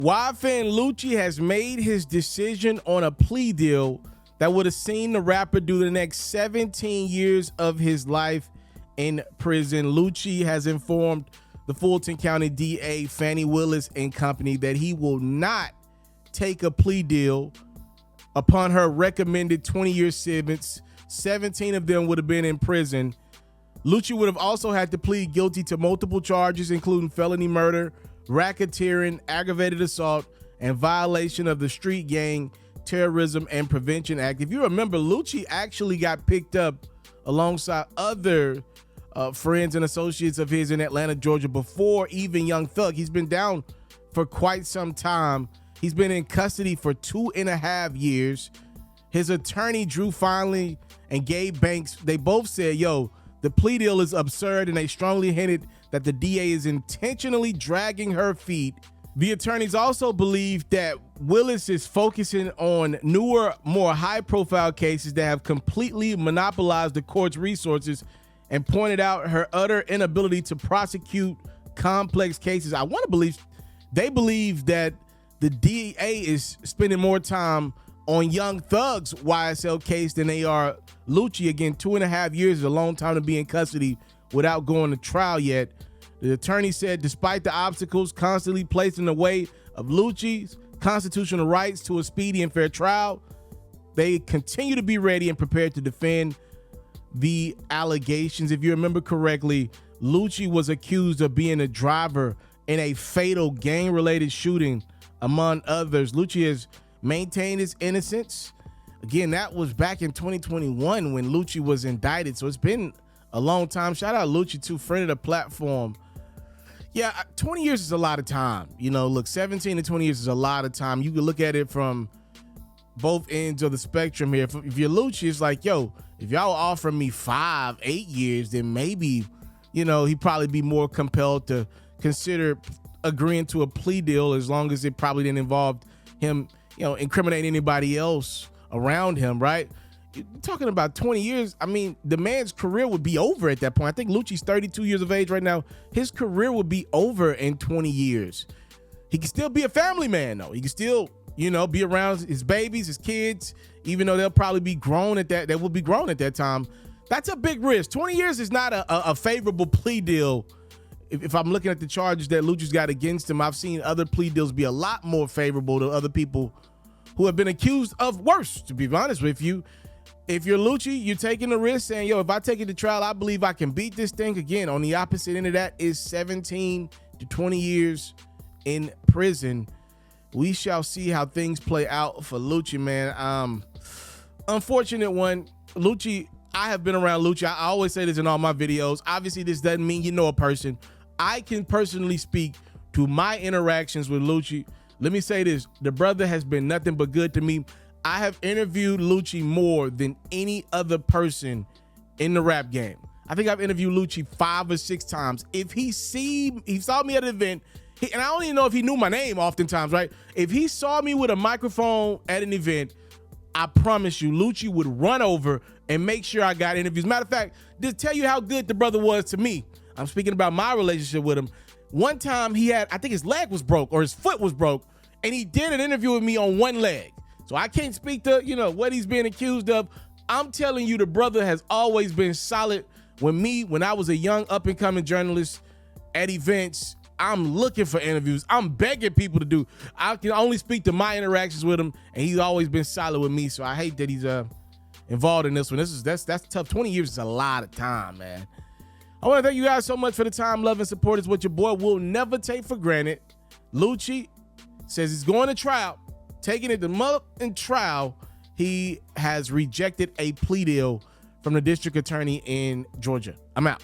YFN Lucci has made his decision on a plea deal that would have seen the rapper do the next 17 years of his life in prison. Lucci has informed the Fulton County DA, Fannie Willis and company, that he will not take a plea deal upon her recommended 20-year sentence. 17 of them would have been in prison. Lucci would have also had to plead guilty to multiple charges, including felony murder, racketeering, aggravated assault, and violation of the Street Gang Terrorism and Prevention Act. If you remember, Lucci actually got picked up alongside other friends and associates of his in Atlanta, Georgia, before even Young Thug. He's been down for quite some time. He's been in custody for 2.5 years. His attorney, Drew Finley, and Gabe Banks, they both said, yo, the plea deal is absurd, and they strongly hinted that the DA is intentionally dragging her feet. The attorneys also believe that Willis is focusing on newer, more high-profile cases that have completely monopolized the court's resources, and pointed out her utter inability to prosecute complex cases. I want to believe they believe that the DA is spending more time on Young Thug's YSL case than they are Lucci. Again, 2.5 years is a long time to be in custody without going to trial yet. The attorney said, despite the obstacles constantly placed in the way of Lucci's constitutional rights to a speedy and fair trial, they continue to be ready and prepared to defend the allegations. If you remember correctly, Lucci was accused of being a driver in a fatal gang-related shooting, among others. Lucci has maintained his innocence. Again, that was back in 2021 when Lucci was indicted, so it's been a long time. Shout out Lucci, too, friend of the platform. Yeah, 20 years is a lot of time. You know, look, 17 to 20 years is a lot of time. You can look at it from both ends of the spectrum here. If you're Lucci, it's like, yo, if y'all offer me 5, 8 years, then maybe, you know, he'd probably be more compelled to consider agreeing to a plea deal, as long as it probably didn't involve him, you know, incriminating anybody else around him, right? You're talking about 20 years. I mean, the man's career would be over at that point. I think Lucci's 32 years of age right now. His career would be over in 20 years. He can still be a family man, though. He can still, you know, be around his babies, his kids, even though they'll probably be grown at that. They will be grown at that time. That's a big risk. 20 years is not a favorable plea deal. If I'm looking at the charges that Lucci's got against him, I've seen other plea deals be a lot more favorable to other people who have been accused of worse, to be honest with you. If you're Lucci, you're taking the risk saying, yo, if I take it to trial, I believe I can beat this thing. Again, on the opposite end of that is 17 to 20 years in prison. We shall see how things play out for Lucci, man. Unfortunate one. Lucci, I have been around Lucci. I always say this in all my videos. Obviously, this doesn't mean you know a person. I can personally speak to my interactions with Lucci. Let me say this. The brother has been nothing but good to me. I have interviewed Lucci more than any other person in the rap game. I think I've interviewed Lucci 5 or 6 times. If he saw me at an event, and I don't even know if he knew my name oftentimes, right? If he saw me with a microphone at an event, I promise you, Lucci would run over and make sure I got interviews. Matter of fact, just tell you how good the brother was to me. I'm speaking about my relationship with him. One time he had, I think his leg was broke or his foot was broke, and he did an interview with me on one leg. So I can't speak to, you know, what he's being accused of. I'm telling you, the brother has always been solid. When I was a young up-and-coming journalist at events, I'm looking for interviews. I'm begging people to do. I can only speak to my interactions with him, and he's always been solid with me. So I hate that he's involved in this one. That's tough. 20 years is a lot of time, man. I want to thank you guys so much for the time, love, and support. Is what your boy will never take for granted. Lucci says he's going to trial, taking it to mother trial. He has rejected a plea deal from the district attorney in Georgia. I'm out.